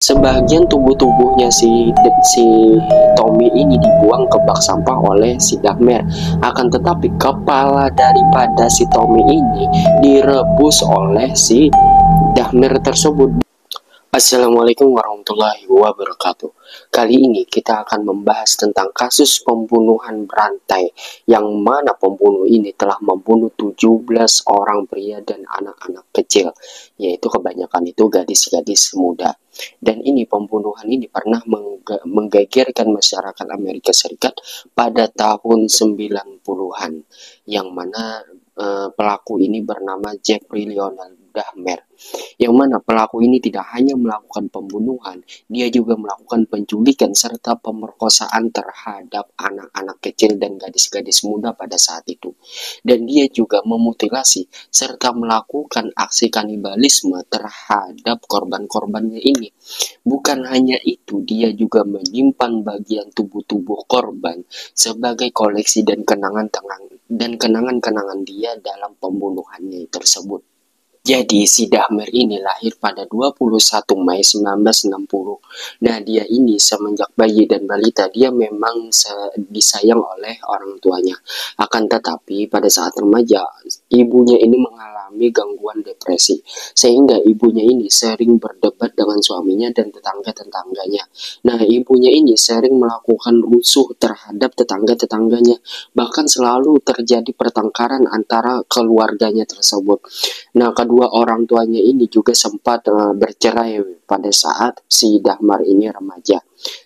Sebagian tubuhnya si Tommy ini dibuang ke bak sampah oleh si Dahmer. Akan tetapi kepala daripada si Tommy ini direbus oleh si Dahmer tersebut. Assalamualaikum warahmatullahi wabarakatuh. Kali ini kita akan membahas tentang kasus pembunuhan berantai, yang mana pembunuh ini telah membunuh 17 orang pria dan anak-anak kecil, yaitu kebanyakan itu gadis-gadis muda. Dan ini pembunuhan ini pernah menggegerkan masyarakat Amerika Serikat pada tahun 90-an, yang mana pelaku ini bernama Jeffrey Lionel Dahmer, yang mana pelaku ini tidak hanya melakukan pembunuhan, dia juga melakukan penculikan serta pemerkosaan terhadap anak-anak kecil dan gadis-gadis muda pada saat itu. Dan dia juga memutilasi serta melakukan aksi kanibalisme terhadap korban-korbannya ini. Bukan hanya itu, dia juga menyimpan bagian tubuh-tubuh korban sebagai koleksi dan kenangan-kenangan dia dalam pembunuhannya tersebut. Jadi si Dahmer ini lahir pada 21 Mei 1960. Nah, dia ini semenjak bayi dan balita dia memang disayang oleh orang tuanya. Akan tetapi pada saat remaja, ibunya ini mengalami gangguan depresi, sehingga ibunya ini sering berdebat dengan suaminya dan tetangga-tetangganya. Nah, ibunya ini sering melakukan rusuh terhadap tetangga-tetangganya. Bahkan selalu terjadi pertengkaran antara keluarganya tersebut. Nah, kedua orang tuanya ini juga sempat bercerai pada saat si Dahmer ini remaja.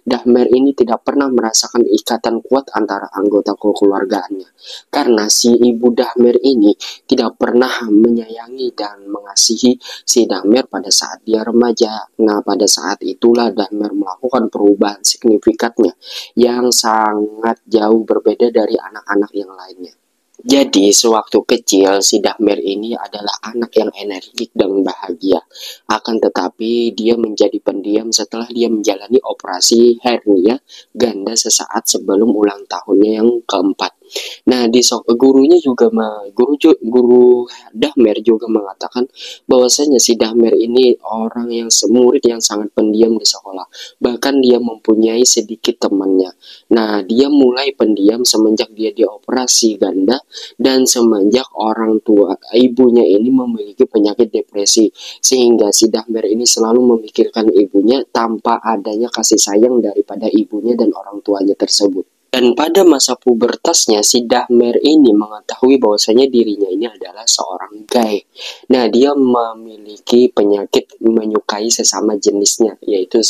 Dahmer ini tidak pernah merasakan ikatan kuat antara anggota kekeluargaannya, karena si ibu Dahmer ini tidak pernah menyayangi dan mengasihi si Dahmer pada saat dia remaja. Nah, pada saat itulah Dahmer melakukan perubahan signifikannya yang sangat jauh berbeda dari anak-anak yang lainnya. Jadi, sewaktu kecil, si Dahmer ini adalah anak yang energik dan bahagia. Akan tetapi, dia menjadi pendiam setelah dia menjalani operasi hernia ganda sesaat sebelum ulang tahunnya yang keempat. Nah, gurunya juga guru Dahmer juga mengatakan bahwasanya si Dahmer ini orang yang murid yang sangat pendiam di sekolah. Bahkan dia mempunyai sedikit temannya. Nah, dia mulai pendiam semenjak dia dioperasi ganda dan semenjak orang tua ibunya ini memiliki penyakit depresi, sehingga si Dahmer ini selalu memikirkan ibunya tanpa adanya kasih sayang daripada ibunya dan orang tuanya tersebut. Dan pada masa pubertasnya, si Dahmer ini mengetahui bahwasanya dirinya ini adalah seorang gay. Nah, dia memiliki penyakit menyukai sesama jenisnya, yaitu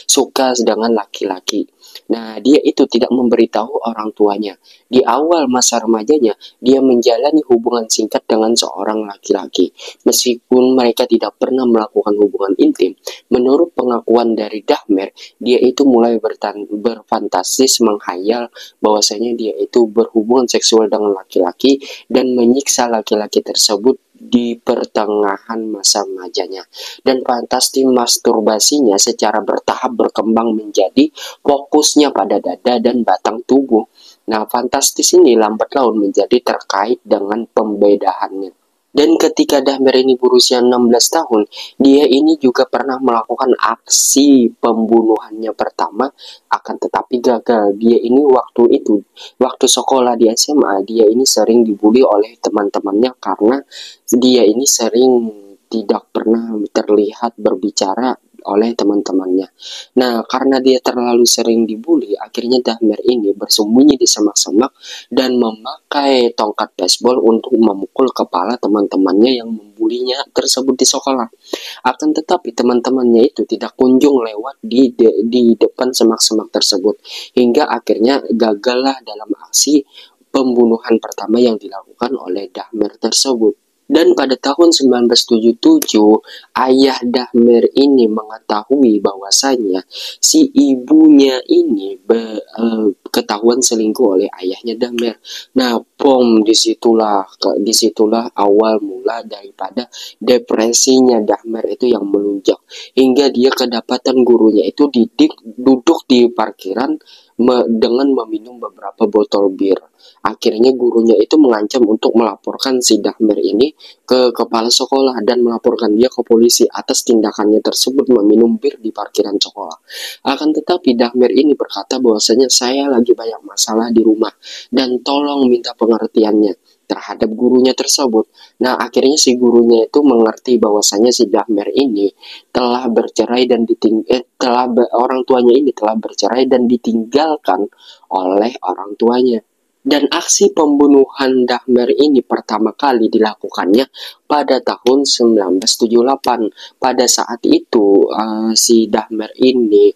suka dengan laki-laki. Nah, dia itu tidak memberitahu orang tuanya. Di awal masa remajanya, dia menjalani hubungan singkat dengan seorang laki-laki. Meskipun mereka tidak pernah melakukan hubungan intim, menurut pengakuan dari Dahmer, dia itu mulai berfantastis menghayal bahwasanya dia itu berhubungan seksual dengan laki-laki dan menyiksa laki-laki tersebut di pertengahan masa remajanya. Dan fantasi masturbasinya secara bertahap berkembang menjadi fokusnya pada dada dan batang tubuh. Nah, fantastis ini lambat laun menjadi terkait dengan pembedahannya. Dan ketika Dahmer ini berusia 16 tahun, dia ini juga pernah melakukan aksi pembunuhannya pertama, akan tetapi gagal. Dia ini waktu sekolah di SMA, dia ini sering dibully oleh teman-temannya karena dia ini sering tidak pernah terlihat berbicara oleh teman-temannya. Nah, karena dia terlalu sering dibully, akhirnya Dahmer ini bersembunyi di semak-semak dan memakai tongkat baseball untuk memukul kepala teman-temannya yang membulinya tersebut di sekolah. Akan tetapi teman-temannya itu tidak kunjung lewat di depan semak-semak tersebut, hingga akhirnya gagallah dalam aksi pembunuhan pertama yang dilakukan oleh Dahmer tersebut. Dan pada tahun 1977, ayah Dahmer ini mengetahui bahwasanya si ibunya ini ketahuan selingkuh oleh ayahnya Dahmer. Nah, disitulah awal mula daripada depresinya Dahmer itu yang melunjak, hingga dia kedapatan gurunya itu duduk di parkiran dengan meminum beberapa botol bir. Akhirnya gurunya itu mengancam untuk melaporkan si Dahmer ini ke kepala sekolah dan melaporkan dia ke polisi atas tindakannya tersebut meminum bir di parkiran sekolah. Akan tetapi Dahmer ini berkata bahwasanya saya lagi banyak masalah di rumah dan tolong minta pengertiannya terhadap gurunya tersebut. Nah, akhirnya si gurunya itu mengerti bahwasanya si Dahmer ini telah bercerai dan orang tuanya ini telah bercerai dan ditinggalkan oleh orang tuanya. Dan aksi pembunuhan Dahmer ini pertama kali dilakukannya pada tahun 1978. Pada saat itu si Dahmer ini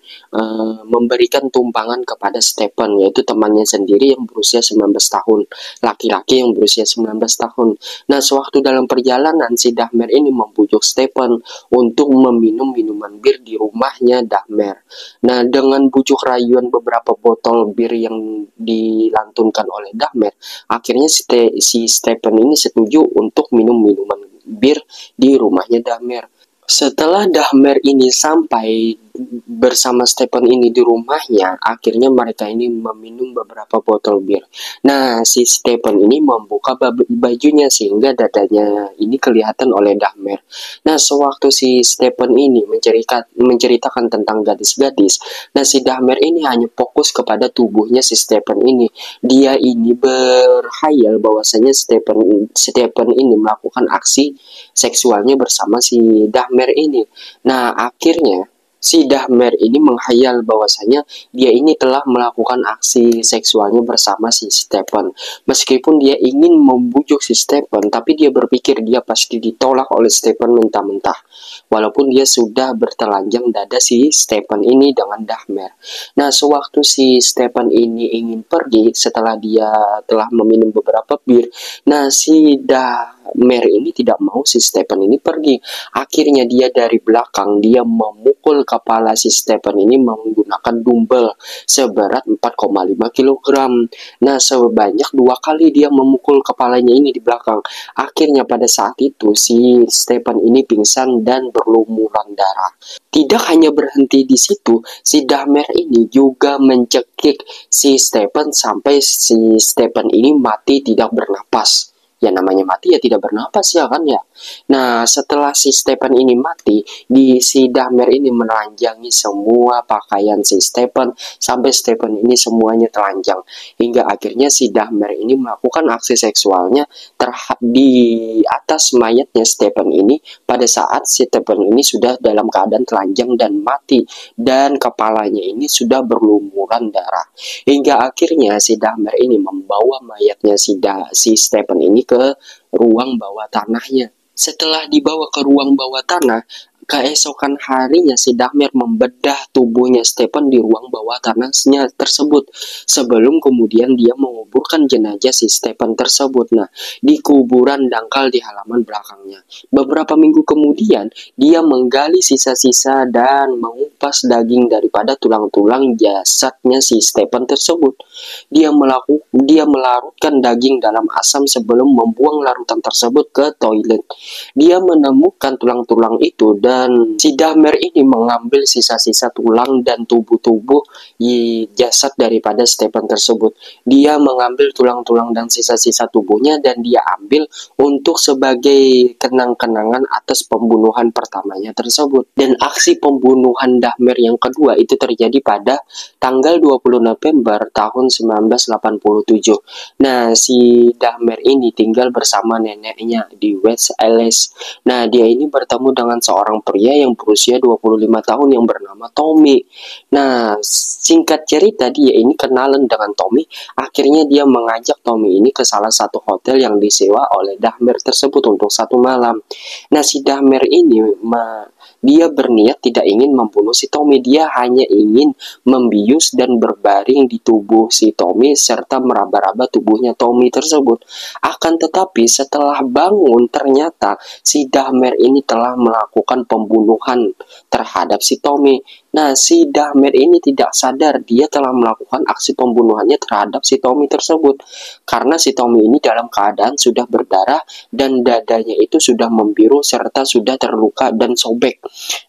memberikan tumpangan kepada Stephen, yaitu temannya sendiri yang berusia 19 tahun, laki-laki yang berusia 19 tahun. Nah, sewaktu dalam perjalanan si Dahmer ini membujuk Stephen untuk meminum minuman bir di rumahnya Dahmer. Nah, dengan bujuk rayuan beberapa botol bir yang dilantunkan oleh Dahmer, akhirnya si Stephen ini setuju untuk minum minuman bir di rumahnya Dahmer. Setelah Dahmer ini sampai bersama Stephen ini di rumahnya, akhirnya mereka ini meminum beberapa botol bir. Nah, si Stephen ini membuka bajunya sehingga dadanya ini kelihatan oleh Dahmer. Nah, sewaktu si Stephen ini menceritakan tentang gadis-gadis, nah si Dahmer ini hanya fokus kepada tubuhnya si Stephen ini. Dia ini berhayal bahwasanya Stephen ini melakukan aksi seksualnya bersama si Dahmer ini. Nah, akhirnya si Dahmer ini menghayal bahwasanya dia ini telah melakukan aksi seksualnya bersama si Stephen. Meskipun dia ingin membujuk si Stephen, tapi dia berpikir dia pasti ditolak oleh Stephen mentah-mentah. Walaupun dia sudah bertelanjang dada si Stephen ini dengan Dahmer. Nah, sewaktu si Stephen ini ingin pergi setelah dia telah meminum beberapa bir, nah si Dahmer ini tidak mau si Stephen ini pergi. Akhirnya dia dari belakang, dia memukul kepala si Stephen ini menggunakan dumbbell seberat 4,5 kg. Nah, sebanyak 2 kali dia memukul kepalanya ini di belakang. Akhirnya pada saat itu si Stephen ini pingsan dan berlumuran darah. Tidak hanya berhenti di situ, si Dahmer ini juga mencekik si Stephen sampai si Stephen ini mati tidak bernapas. Ya, namanya mati ya tidak bernapas ya kan ya. Nah, setelah si Stephen ini mati, si Dahmer ini menelanjangi semua pakaian si Stephen sampai Stephen ini semuanya telanjang. Hingga akhirnya si Dahmer ini melakukan aksi seksualnya di atas mayatnya Stephen ini pada saat si Stephen ini sudah dalam keadaan telanjang dan mati dan kepalanya ini sudah berlumuran darah. Hingga akhirnya si Dahmer ini membawa mayatnya si Stephen ini ke ruang bawah tanahnya. Setelah dibawa ke ruang bawah tanah, keesokan harinya si Dahmer membedah tubuhnya Stephen di ruang bawah tanahnya tersebut sebelum kemudian dia menguburkan jenazah si Stephen tersebut. Nah, di kuburan dangkal di halaman belakangnya. Beberapa minggu kemudian dia menggali sisa-sisa dan mengupas daging daripada tulang-tulang jasadnya si Stephen tersebut. Dia melarutkan daging dalam asam sebelum membuang larutan tersebut ke toilet. Dia menemukan tulang-tulang itu dan si Dahmer ini mengambil sisa-sisa tulang dan tubuh-tubuh jasad daripada Stephen tersebut. Dia mengambil tulang-tulang dan sisa-sisa tubuhnya dan dia ambil untuk sebagai kenang-kenangan atas pembunuhan pertamanya tersebut. Dan aksi pembunuhan Dahmer yang kedua itu terjadi pada tanggal 20 November tahun 1987. Nah, si Dahmer ini tinggal bersama neneknya di West Allis. Nah, dia ini bertemu dengan seorang pria yang berusia 25 tahun yang bernama Tommy. Nah, singkat cerita dia ini kenalan dengan Tommy. Akhirnya dia mengajak Tommy ini ke salah satu hotel yang disewa oleh Dahmer tersebut untuk 1 malam. Nah, si Dahmer ini dia berniat tidak ingin membunuh si Tommy. Dia hanya ingin membius dan berbaring di tubuh si Tommy serta meraba-raba tubuhnya Tommy tersebut. Akan tetapi setelah bangun ternyata si Dahmer ini telah melakukan pembunuhan terhadap si Tommy. Nah, si Dahmer ini tidak sadar dia telah melakukan aksi pembunuhannya terhadap si Tommy tersebut. Karena si Tommy ini dalam keadaan sudah berdarah dan dadanya itu sudah membiru serta sudah terluka dan sobek.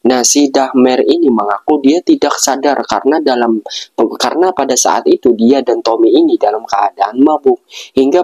Nah, si Dahmer ini mengaku dia tidak sadar karena pada saat itu dia dan Tommy ini dalam keadaan mabuk. Hingga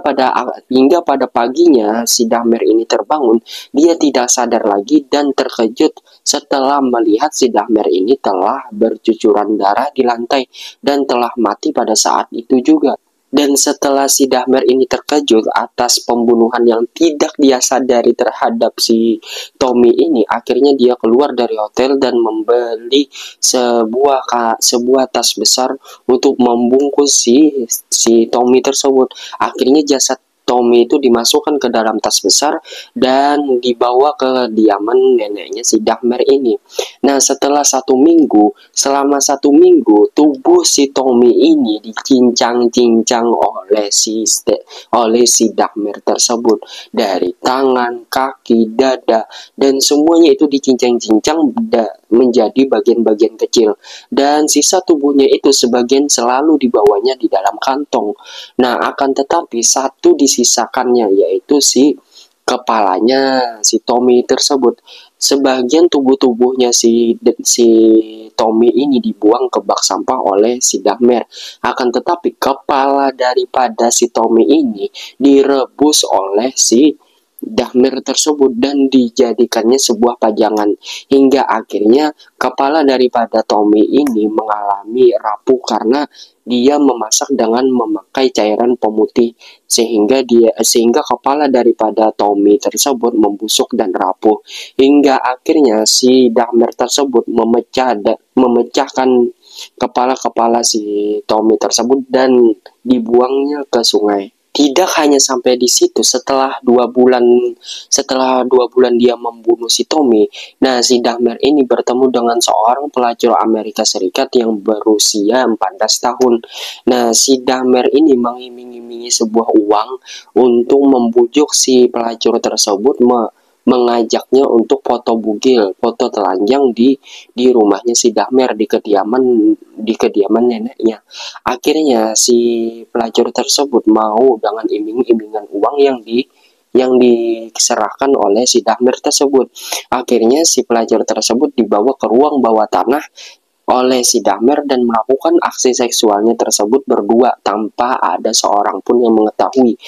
pada paginya si Dahmer ini terbangun, dia tidak sadar lagi dan terkejut setelah melihat si Dahmer ini telah bercucuran darah di lantai dan telah mati pada saat itu juga. Dan setelah si Dahmer ini terkejut atas pembunuhan yang tidak dia sadari terhadap si Tommy ini, akhirnya dia keluar dari hotel dan membeli sebuah tas besar untuk membungkus si Tommy tersebut. Akhirnya jasad Tommy itu dimasukkan ke dalam tas besar dan dibawa ke kediaman neneknya si Dahmer ini. Nah, selama 1 minggu, tubuh si Tommy ini dicincang-cincang oleh si Dahmer tersebut. Dari tangan, kaki, dada, dan semuanya itu dicincang-cincang menjadi bagian-bagian kecil. Dan sisa tubuhnya itu sebagian selalu dibawanya di dalam kantong. Nah, akan tetapi satu disisakannya, yaitu si kepalanya si Tommy tersebut. Sebagian tubuhnya si Tommy ini dibuang ke bak sampah oleh si Dahmer. Akan tetapi kepala daripada si Tommy ini direbus oleh si Dahmer tersebut dan dijadikannya sebuah pajangan, hingga akhirnya kepala daripada Tommy ini mengalami rapuh karena dia memasak dengan memakai cairan pemutih, sehingga kepala daripada Tommy tersebut membusuk dan rapuh, hingga akhirnya si Dahmer tersebut memecahkan kepala-kepala si Tommy tersebut dan dibuangnya ke sungai. Tidak hanya sampai di situ, setelah 2 bulan dia membunuh si Tommy, nah si Dahmer ini bertemu dengan seorang pelacur Amerika Serikat yang berusia 14 tahun. Nah, si Dahmer ini mengiming-imingi sebuah uang untuk membujuk si pelacur tersebut mengajaknya untuk foto bugil, foto telanjang di rumahnya si Dahmer di kediaman neneknya. Akhirnya si pelacur tersebut mau dengan iming-imingan uang yang diserahkan oleh si Dahmer tersebut. Akhirnya si pelacur tersebut dibawa ke ruang bawah tanah oleh si Dahmer dan melakukan aksi seksualnya tersebut berdua tanpa ada seorang pun yang mengetahui.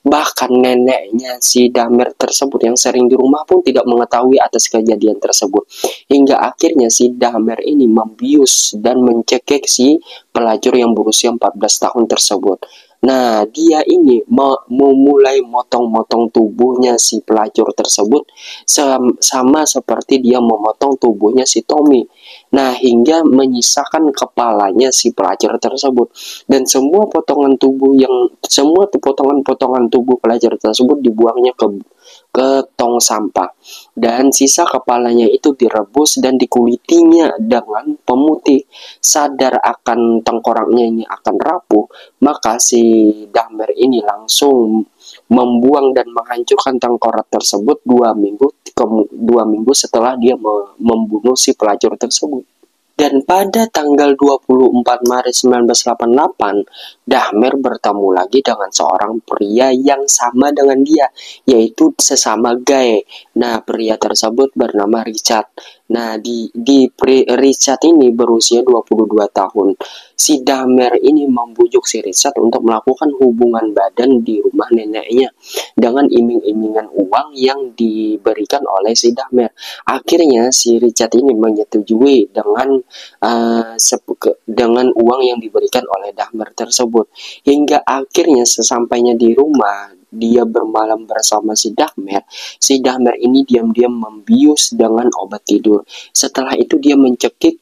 Bahkan neneknya si Dahmer tersebut yang sering di rumah pun tidak mengetahui atas kejadian tersebut. Hingga akhirnya si Dahmer ini membius dan mencekik si pelacur yang berusia 14 tahun tersebut. Nah, dia ini memulai motong-motong tubuhnya si pelacur tersebut sama seperti dia memotong tubuhnya si Tommy. Nah, hingga menyisakan kepalanya si pelacur tersebut. Dan semua potongan tubuh pelacur tersebut dibuangnya ke tong sampah. Dan sisa kepalanya itu direbus dan dikulitinya dengan pemutih. Sadar akan tengkoraknya ini akan rapuh, maka si Dahmer ini langsung membuang dan menghancurkan tengkorak tersebut 2 minggu setelah dia membunuh si pelacur tersebut. Dan pada tanggal 24 Maret 1988, Dahmer bertemu lagi dengan seorang pria yang sama dengan dia, yaitu sesama gay. Nah, pria tersebut bernama Richard. Nah, Richard ini berusia 22 tahun. Si Dahmer ini membujuk si Richard untuk melakukan hubungan badan di rumah neneknya dengan iming-imingan uang yang diberikan oleh si Dahmer. Akhirnya si Richard ini menyetujui dengan uang yang diberikan oleh Dahmer tersebut. Hingga akhirnya sesampainya di rumah, dia bermalam bersama si Dahmer ini diam-diam membius dengan obat tidur. Setelah itu dia mencekik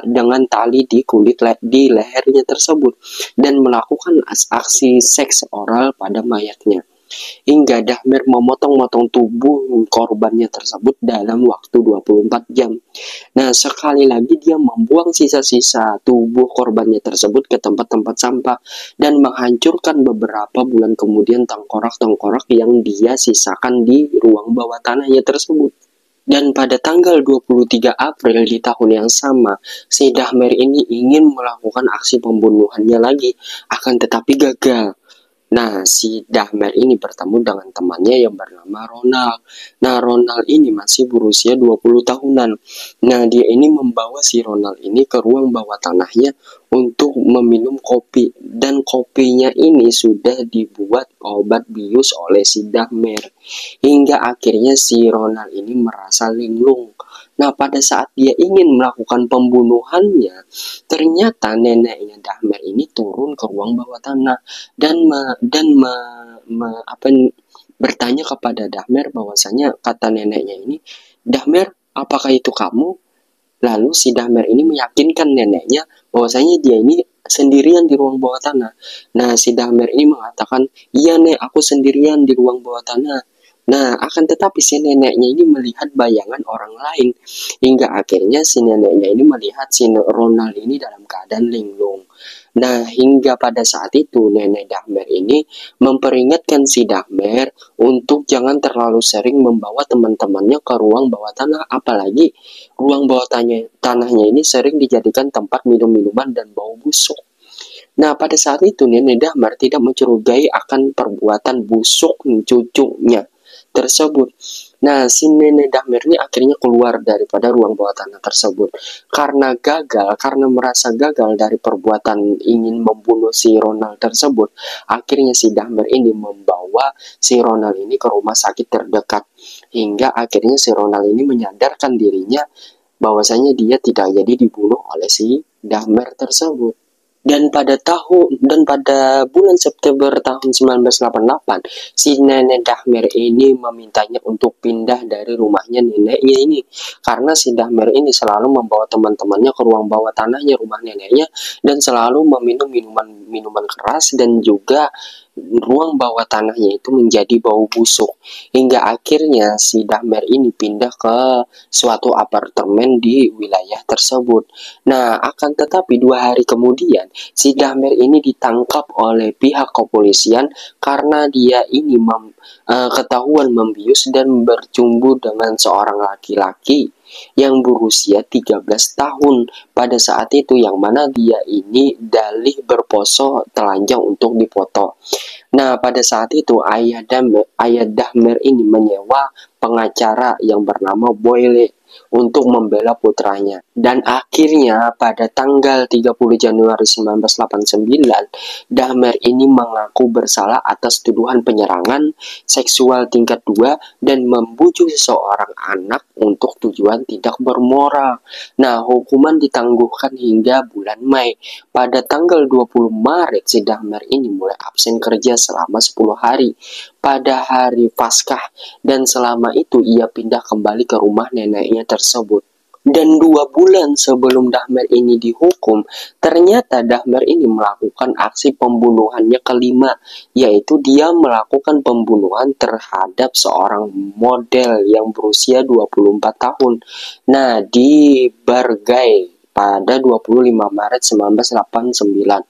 dengan tali di lehernya tersebut dan melakukan aksi seks oral pada mayatnya. Hingga Dahmer memotong-motong tubuh korbannya tersebut dalam waktu 24 jam. Nah, sekali lagi dia membuang sisa-sisa tubuh korbannya tersebut ke tempat-tempat sampah dan menghancurkan beberapa bulan kemudian tengkorak-tengkorak yang dia sisakan di ruang bawah tanahnya tersebut. Dan pada tanggal 23 April di tahun yang sama, si Dahmer ini ingin melakukan aksi pembunuhannya lagi, akan tetapi gagal. Nah, si Dahmer ini bertemu dengan temannya yang bernama Ronald. Nah, Ronald ini masih berusia 20 tahunan. Nah, dia ini membawa si Ronald ini ke ruang bawah tanahnya untuk meminum kopi. Dan kopinya ini sudah dibuat obat bius oleh si Dahmer. Hingga akhirnya si Ronald ini merasa linglung. Nah, pada saat dia ingin melakukan pembunuhannya, ternyata neneknya Dahmer ini turun ke ruang bawah tanah dan bertanya kepada Dahmer bahwasanya kata neneknya ini, "Dahmer, apakah itu kamu?" Lalu si Dahmer ini meyakinkan neneknya bahwasanya dia ini sendirian di ruang bawah tanah. Nah, si Dahmer ini mengatakan, "Iya, Nek, aku sendirian di ruang bawah tanah." Nah, akan tetapi si neneknya ini melihat bayangan orang lain. Hingga akhirnya si neneknya ini melihat si Ronald ini dalam keadaan linglung. Nah, hingga pada saat itu nenek Dahmer ini memperingatkan si Dahmer untuk jangan terlalu sering membawa teman-temannya ke ruang bawah tanah, apalagi ruang bawah tanahnya ini sering dijadikan tempat minum-minuman dan bau busuk. Nah, pada saat itu Nenek Dahmer tidak mencurigai akan perbuatan busuk cucunya tersebut. Nah, si Nenek Dahmer ini akhirnya keluar daripada ruang bawah tanah tersebut. Karena merasa gagal dari perbuatan ingin membunuh si Ronald tersebut, akhirnya si Dahmer ini membawa si Ronald ini ke rumah sakit terdekat. Hingga akhirnya si Ronald ini menyadarkan dirinya bahwasanya dia tidak jadi dibunuh oleh si Dahmer tersebut. Dan pada bulan September tahun 1988, si nenek Dahmer ini memintanya untuk pindah dari rumahnya neneknya ini. Karena si Dahmer ini selalu membawa teman-temannya ke ruang bawah tanahnya rumah neneknya dan selalu meminum minuman keras, dan juga ruang bawah tanahnya itu menjadi bau busuk. Hingga akhirnya si Dahmer ini pindah ke suatu apartemen di wilayah tersebut. Nah, akan tetapi 2 hari kemudian si Dahmer ini ditangkap oleh pihak kepolisian karena dia ini ketahuan membius dan bercumbu dengan seorang laki-laki yang berusia 13 tahun pada saat itu, yang mana dia ini dalih berpose telanjang untuk dipoto. Nah, pada saat itu ayah Dahmer ini menyewa pengacara yang bernama Boyle untuk membela putranya. Dan akhirnya pada tanggal 30 Januari 1989, Dahmer ini mengaku bersalah atas tuduhan penyerangan seksual tingkat 2 dan membujuk seorang anak untuk tujuan tidak bermoral. Nah, hukuman ditangguhkan hingga bulan Mei. Pada tanggal 20 Maret, si Dahmer ini mulai absen kerja selama 10 hari pada hari Paskah, dan selama itu ia pindah kembali ke rumah neneknya tersebut. Dan 2 bulan sebelum Dahmer ini dihukum, ternyata Dahmer ini melakukan aksi pembunuhannya kelima, yaitu dia melakukan pembunuhan terhadap seorang model yang berusia 24 tahun. Nah, di Barangay pada 25 Maret 1989.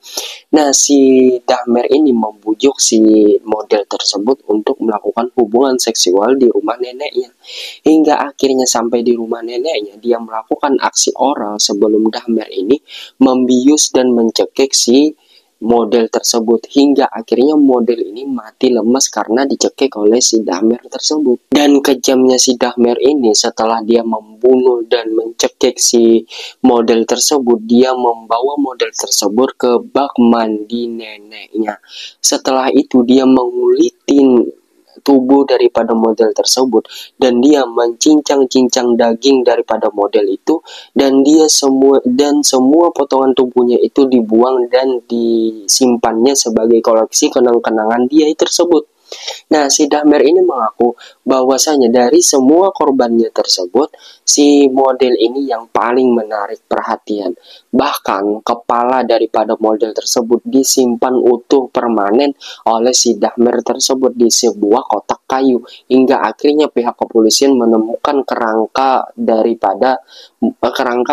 Nah, si Dahmer ini membujuk si model tersebut untuk melakukan hubungan seksual di rumah neneknya. Hingga akhirnya sampai di rumah neneknya, dia melakukan aksi oral sebelum Dahmer ini membius dan mencekik si model tersebut, hingga akhirnya model ini mati lemas karena dicekik oleh si Dahmer tersebut. Dan kejamnya si Dahmer ini, setelah dia membunuh dan mencekik si model tersebut, dia membawa model tersebut ke bak mandi neneknya. Setelah itu dia mengulitin tubuh daripada model tersebut dan dia mencincang-cincang daging daripada model itu, dan semua potongan tubuhnya itu dibuang dan disimpannya sebagai koleksi kenang-kenangan dia tersebut. Nah, si Dahmer ini mengaku bahwasanya dari semua korbannya tersebut, si model ini yang paling menarik perhatian. Bahkan kepala daripada model tersebut disimpan utuh permanen oleh si Dahmer tersebut di sebuah kotak kayu, hingga akhirnya pihak kepolisian menemukan kerangka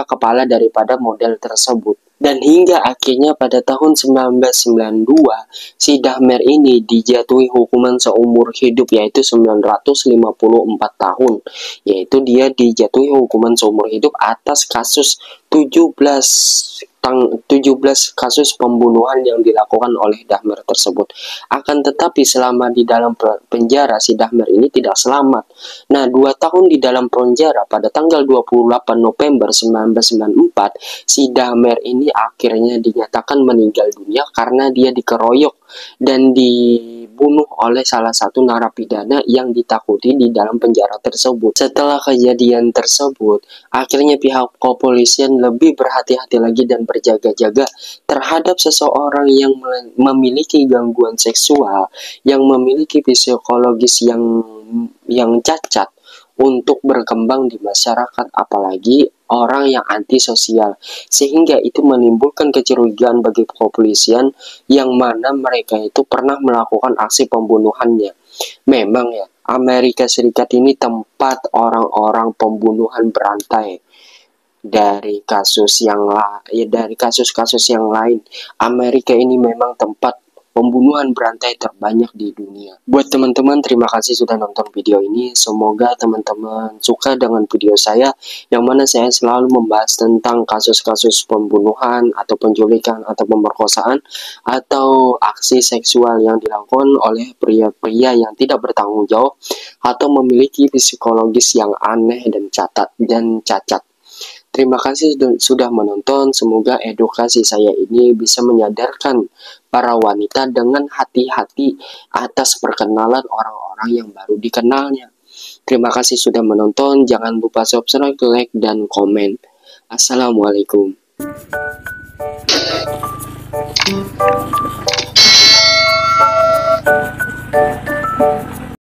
kepala daripada model tersebut. Dan hingga akhirnya pada tahun 1992, si Dahmer ini dijatuhi hukuman seumur hidup, yaitu 954 tahun. Yaitu dia dijatuhi hukuman seumur hidup atas kasus 17 kasus pembunuhan yang dilakukan oleh Dahmer tersebut. Akan tetapi selama di dalam penjara, si Dahmer ini tidak selamat. Nah, 2 tahun di dalam penjara, pada tanggal 28 November 1994, si Dahmer ini akhirnya dinyatakan meninggal dunia karena dia dikeroyok dan dibunuh oleh salah satu narapidana yang ditakuti di dalam penjara tersebut. Setelah kejadian tersebut, akhirnya pihak kepolisian lebih berhati-hati lagi dan berjaga-jaga terhadap seseorang yang memiliki gangguan seksual, yang memiliki psikologis yang cacat untuk berkembang di masyarakat, apalagi orang yang antisosial, sehingga itu menimbulkan kecurigaan bagi kepolisian yang mana mereka itu pernah melakukan aksi pembunuhannya. Memang ya, Amerika Serikat ini tempat orang-orang pembunuhan berantai. Dari kasus-kasus yang lain, Amerika ini memang tempat pembunuhan berantai terbanyak di dunia. Buat teman-teman, terima kasih sudah nonton video ini. Semoga teman-teman suka dengan video saya, yang mana saya selalu membahas tentang kasus-kasus pembunuhan atau penculikan atau pemerkosaan atau aksi seksual yang dilakukan oleh pria-pria yang tidak bertanggung jawab atau memiliki psikologis yang aneh dan cacat. Terima kasih sudah menonton. Semoga edukasi saya ini bisa menyadarkan para wanita dengan hati-hati atas perkenalan orang-orang yang baru dikenalnya. Terima kasih sudah menonton. Jangan lupa subscribe, like, dan komen. Assalamualaikum.